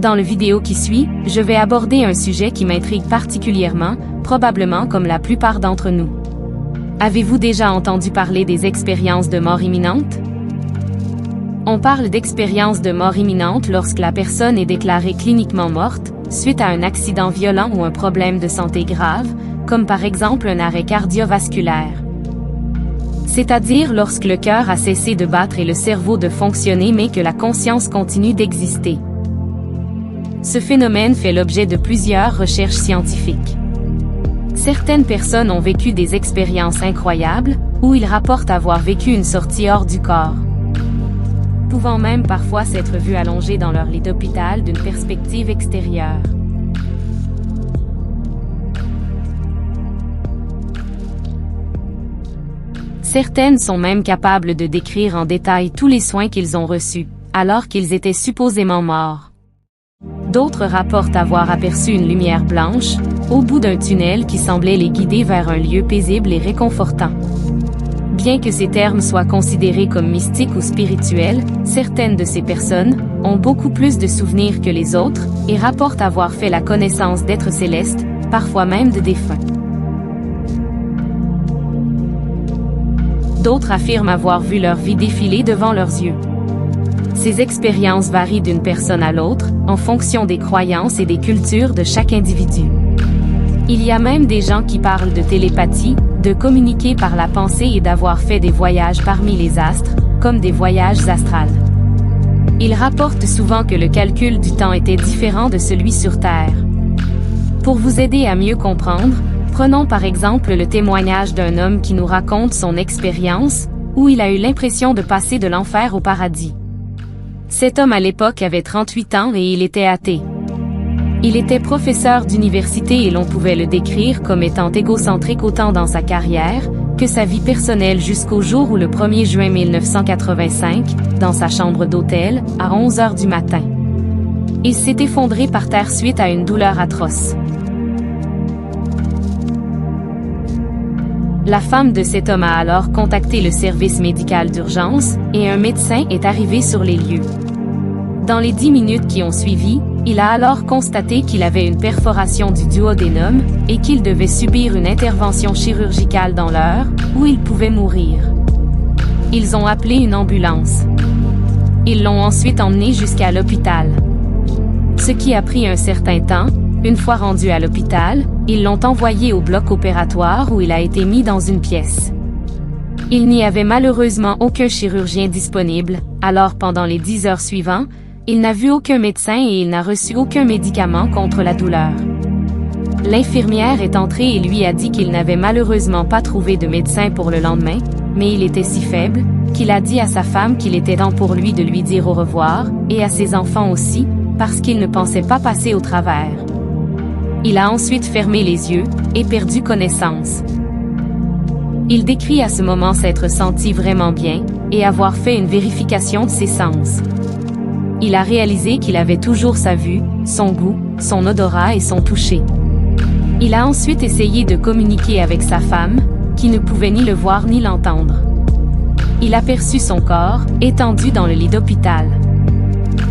Dans le vidéo qui suit, je vais aborder un sujet qui m'intrigue particulièrement, probablement comme la plupart d'entre nous. Avez-vous déjà entendu parler des expériences de mort imminente? On parle d'expériences de mort imminente lorsque la personne est déclarée cliniquement morte, suite à un accident violent ou un problème de santé grave, comme par exemple un arrêt cardiovasculaire. C'est-à-dire lorsque le cœur a cessé de battre et le cerveau de fonctionner mais que la conscience continue d'exister. Ce phénomène fait l'objet de plusieurs recherches scientifiques. Certaines personnes ont vécu des expériences incroyables, où ils rapportent avoir vécu une sortie hors du corps, pouvant même parfois s'être vus allongés dans leur lit d'hôpital d'une perspective extérieure. Certaines sont même capables de décrire en détail tous les soins qu'ils ont reçus, alors qu'ils étaient supposément morts. D'autres rapportent avoir aperçu une lumière blanche, au bout d'un tunnel qui semblait les guider vers un lieu paisible et réconfortant. Bien que ces termes soient considérés comme mystiques ou spirituels, certaines de ces personnes ont beaucoup plus de souvenirs que les autres et rapportent avoir fait la connaissance d'êtres célestes, parfois même de défunts. D'autres affirment avoir vu leur vie défiler devant leurs yeux. Ces expériences varient d'une personne à l'autre, en fonction des croyances et des cultures de chaque individu. Il y a même des gens qui parlent de télépathie, de communiquer par la pensée et d'avoir fait des voyages parmi les astres, comme des voyages astrales. Ils rapportent souvent que le calcul du temps était différent de celui sur Terre. Pour vous aider à mieux comprendre, prenons par exemple le témoignage d'un homme qui nous raconte son expérience, où il a eu l'impression de passer de l'enfer au paradis. Cet homme à l'époque avait 38 ans et il était athée. Il était professeur d'université et l'on pouvait le décrire comme étant égocentrique autant dans sa carrière, que sa vie personnelle jusqu'au jour où le 1er juin 1985, dans sa chambre d'hôtel, à 11 h du matin, il s'est effondré par terre suite à une douleur atroce. La femme de cet homme a alors contacté le service médical d'urgence, et un médecin est arrivé sur les lieux. Dans les 10 minutes qui ont suivi, il a alors constaté qu'il avait une perforation du duodénum, et qu'il devait subir une intervention chirurgicale dans l'heure, où il pouvait mourir. Ils ont appelé une ambulance. Ils l'ont ensuite emmené jusqu'à l'hôpital. Ce qui a pris un certain temps. Une fois rendu à l'hôpital, ils l'ont envoyé au bloc opératoire où il a été mis dans une pièce. Il n'y avait malheureusement aucun chirurgien disponible, alors pendant les 10 heures suivantes, il n'a vu aucun médecin et il n'a reçu aucun médicament contre la douleur. L'infirmière est entrée et lui a dit qu'il n'avait malheureusement pas trouvé de médecin pour le lendemain, mais il était si faible, qu'il a dit à sa femme qu'il était temps pour lui de lui dire au revoir, et à ses enfants aussi, parce qu'il ne pensait pas passer au travers. Il a ensuite fermé les yeux, et perdu connaissance. Il décrit à ce moment s'être senti vraiment bien, et avoir fait une vérification de ses sens. Il a réalisé qu'il avait toujours sa vue, son goût, son odorat et son toucher. Il a ensuite essayé de communiquer avec sa femme, qui ne pouvait ni le voir ni l'entendre. Il aperçut son corps, étendu dans le lit d'hôpital.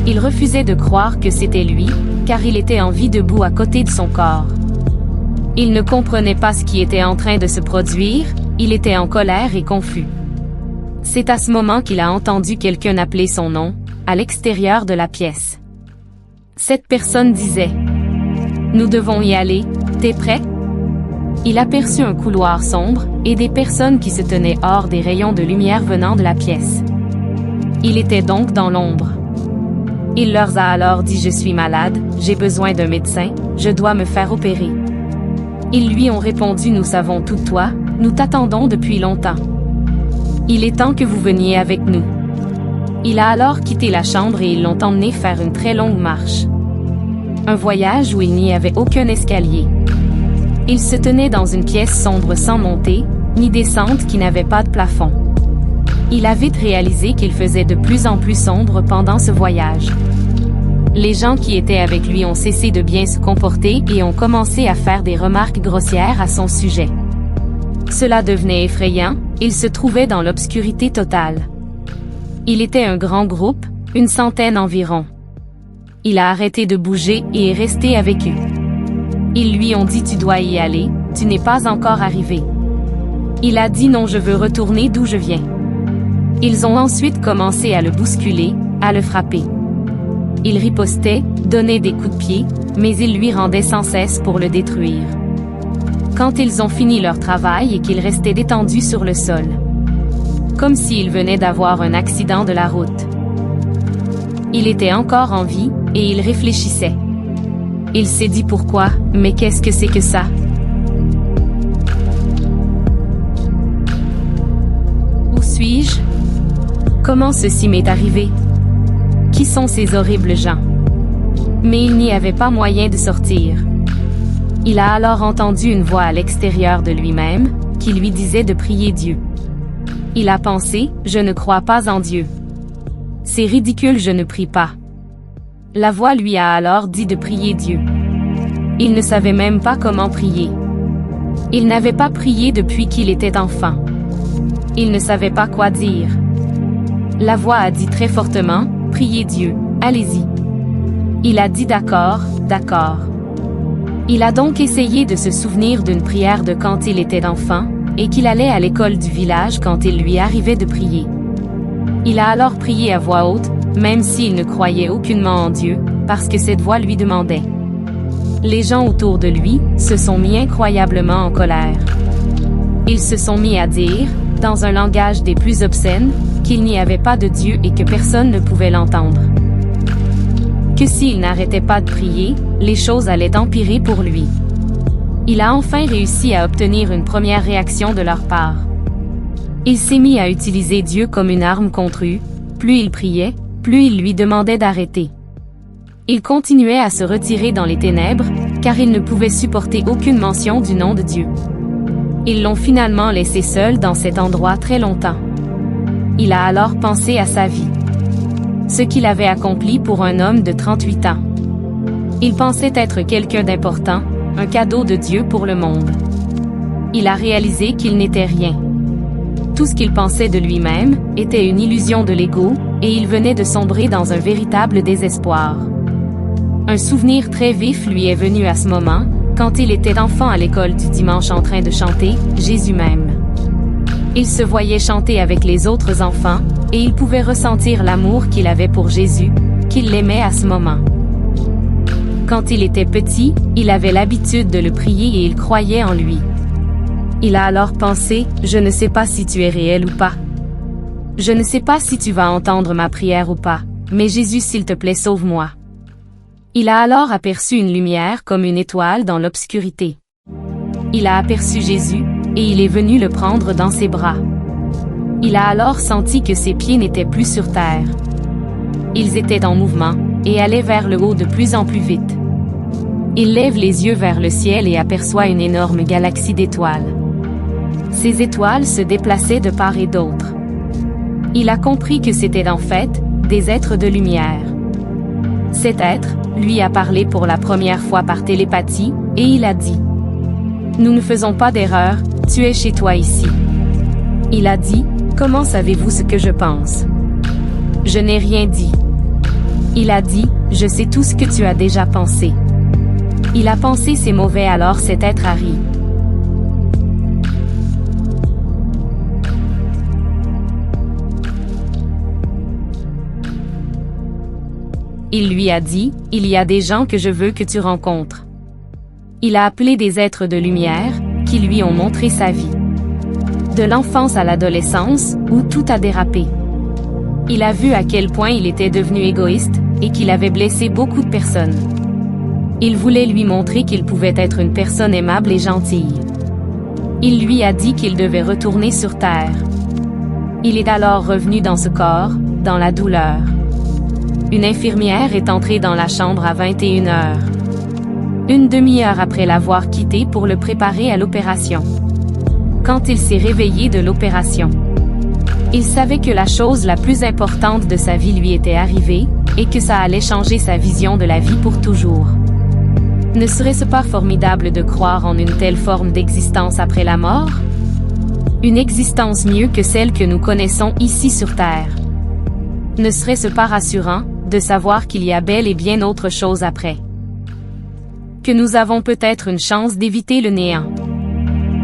Il refusait de croire que c'était lui, car il était en vie debout à côté de son corps. Il ne comprenait pas ce qui était en train de se produire, il était en colère et confus. C'est à ce moment qu'il a entendu quelqu'un appeler son nom, à l'extérieur de la pièce. Cette personne disait « Nous devons y aller, t'es prêt ?» Il aperçut un couloir sombre, et des personnes qui se tenaient hors des rayons de lumière venant de la pièce. Il était donc dans l'ombre. Il leur a alors dit « Je suis malade, j'ai besoin d'un médecin, je dois me faire opérer. » Ils lui ont répondu « Nous savons tout de toi, nous t'attendons depuis longtemps. Il est temps que vous veniez avec nous. » Il a alors quitté la chambre et ils l'ont emmené faire une très longue marche. Un voyage où il n'y avait aucun escalier. Il se tenait dans une pièce sombre sans montée, ni descente qui n'avait pas de plafond. Il a vite réalisé qu'il faisait de plus en plus sombre pendant ce voyage. Les gens qui étaient avec lui ont cessé de bien se comporter et ont commencé à faire des remarques grossières à son sujet. Cela devenait effrayant, il se trouvait dans l'obscurité totale. Il était un grand groupe, une centaine environ. Il a arrêté de bouger et est resté avec eux. Ils lui ont dit: tu dois y aller, tu n'es pas encore arrivé. Il a dit: non, je veux retourner d'où je viens. Ils ont ensuite commencé à le bousculer, à le frapper. Il ripostait, donnait des coups de pied, mais ils lui rendaient sans cesse pour le détruire. Quand ils ont fini leur travail et qu'il restait détendu sur le sol, comme s'il venait d'avoir un accident de la route. Il était encore en vie, et il réfléchissait. Il s'est dit: pourquoi, mais qu'est-ce que c'est que ça? Où suis-je? Comment ceci m'est arrivé? Qui sont ces horribles gens? Mais il n'y avait pas moyen de sortir. Il a alors entendu une voix à l'extérieur de lui-même, qui lui disait de prier Dieu. Il a pensé: je ne crois pas en Dieu. C'est ridicule, je ne prie pas. La voix lui a alors dit de prier Dieu. Il ne savait même pas comment prier. Il n'avait pas prié depuis qu'il était enfant. Il ne savait pas quoi dire. La voix a dit très fortement: priez Dieu, allez-y. Il a dit: d'accord, d'accord. Il a donc essayé de se souvenir d'une prière de quand il était enfant, et qu'il allait à l'école du village quand il lui arrivait de prier. Il a alors prié à voix haute, même s'il ne croyait aucunement en Dieu, parce que cette voix lui demandait. Les gens autour de lui se sont mis incroyablement en colère. Ils se sont mis à dire, dans un langage des plus obscènes, qu'il n'y avait pas de Dieu et que personne ne pouvait l'entendre. Que s'il n'arrêtait pas de prier, les choses allaient empirer pour lui. Il a enfin réussi à obtenir une première réaction de leur part. Il s'est mis à utiliser Dieu comme une arme contre eux. Plus il priait, plus il lui demandait d'arrêter. Il continuait à se retirer dans les ténèbres, car il ne pouvait supporter aucune mention du nom de Dieu. Ils l'ont finalement laissé seul dans cet endroit très longtemps. Il a alors pensé à sa vie. Ce qu'il avait accompli pour un homme de 38 ans. Il pensait être quelqu'un d'important, un cadeau de Dieu pour le monde. Il a réalisé qu'il n'était rien. Tout ce qu'il pensait de lui-même était une illusion de l'ego, et il venait de sombrer dans un véritable désespoir. Un souvenir très vif lui est venu à ce moment, quand il était enfant à l'école du dimanche en train de chanter « Jésus m'aime ». Il se voyait chanter avec les autres enfants, et il pouvait ressentir l'amour qu'il avait pour Jésus, qu'il l'aimait à ce moment. Quand il était petit, il avait l'habitude de le prier et il croyait en lui. Il a alors pensé: je ne sais pas si tu es réel ou pas. Je ne sais pas si tu vas entendre ma prière ou pas, mais Jésus, s'il te plaît, sauve-moi. Il a alors aperçu une lumière comme une étoile dans l'obscurité. Il a aperçu Jésus, et il est venu le prendre dans ses bras. Il a alors senti que ses pieds n'étaient plus sur terre. Ils étaient en mouvement, et allaient vers le haut de plus en plus vite. Il lève les yeux vers le ciel et aperçoit une énorme galaxie d'étoiles. Ces étoiles se déplaçaient de part et d'autre. Il a compris que c'étaient en fait des êtres de lumière. Cet être lui a parlé pour la première fois par télépathie, et il a dit: nous ne faisons pas d'erreur, tu es chez toi ici. Il a dit: comment savez-vous ce que je pense? Je n'ai rien dit. Il a dit: je sais tout ce que tu as déjà pensé. Il a pensé c'est mauvais, alors cet être a ri. Il lui a dit: il y a des gens que je veux que tu rencontres. Il a appelé des êtres de lumière, qui lui ont montré sa vie. De l'enfance à l'adolescence, où tout a dérapé. Il a vu à quel point il était devenu égoïste, et qu'il avait blessé beaucoup de personnes. Il voulait lui montrer qu'il pouvait être une personne aimable et gentille. Il lui a dit qu'il devait retourner sur terre. Il est alors revenu dans ce corps, dans la douleur. Une infirmière est entrée dans la chambre à 21h. Une demi-heure après l'avoir quitté pour le préparer à l'opération. Quand il s'est réveillé de l'opération, il savait que la chose la plus importante de sa vie lui était arrivée, et que ça allait changer sa vision de la vie pour toujours. Ne serait-ce pas formidable de croire en une telle forme d'existence après la mort? Une existence mieux que celle que nous connaissons ici sur Terre. Ne serait-ce pas rassurant de savoir qu'il y a bel et bien autre chose après. Que nous avons peut-être une chance d'éviter le néant.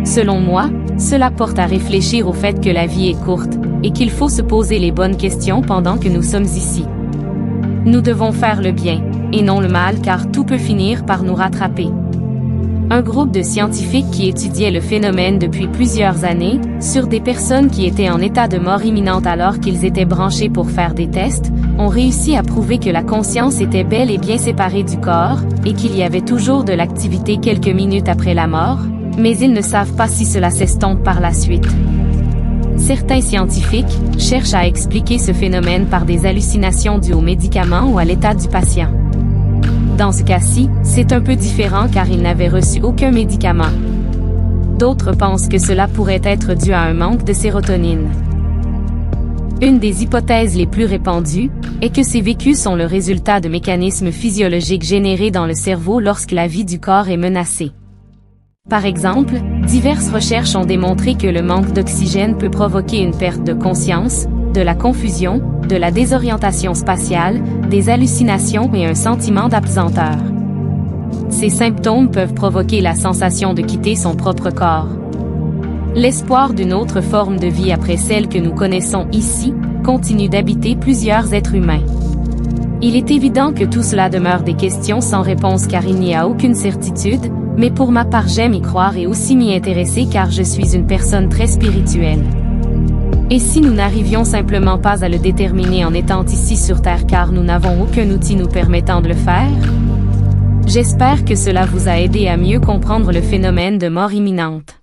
Selon moi, cela porte à réfléchir au fait que la vie est courte, et qu'il faut se poser les bonnes questions pendant que nous sommes ici. Nous devons faire le bien, et non le mal car tout peut finir par nous rattraper. Un groupe de scientifiques qui étudiait le phénomène depuis plusieurs années, sur des personnes qui étaient en état de mort imminente alors qu'ils étaient branchés pour faire des tests, ont réussi à prouver que la conscience était bel et bien séparée du corps, et qu'il y avait toujours de l'activité quelques minutes après la mort, mais ils ne savent pas si cela s'estompe par la suite. Certains scientifiques cherchent à expliquer ce phénomène par des hallucinations dues aux médicaments ou à l'état du patient. Dans ce cas-ci, c'est un peu différent car il n'avait reçu aucun médicament. D'autres pensent que cela pourrait être dû à un manque de sérotonine. Une des hypothèses les plus répandues est que ces vécus sont le résultat de mécanismes physiologiques générés dans le cerveau lorsque la vie du corps est menacée. Par exemple, diverses recherches ont démontré que le manque d'oxygène peut provoquer une perte de conscience, de la confusion, de la désorientation spatiale, des hallucinations et un sentiment d'absenteur. Ces symptômes peuvent provoquer la sensation de quitter son propre corps. L'espoir d'une autre forme de vie après celle que nous connaissons ici continue d'habiter plusieurs êtres humains. Il est évident que tout cela demeure des questions sans réponse car il n'y a aucune certitude, mais pour ma part j'aime y croire et aussi m'y intéresser car je suis une personne très spirituelle. Et si nous n'arrivions simplement pas à le déterminer en étant ici sur Terre car nous n'avons aucun outil nous permettant de le faire? J'espère que cela vous a aidé à mieux comprendre le phénomène de mort imminente.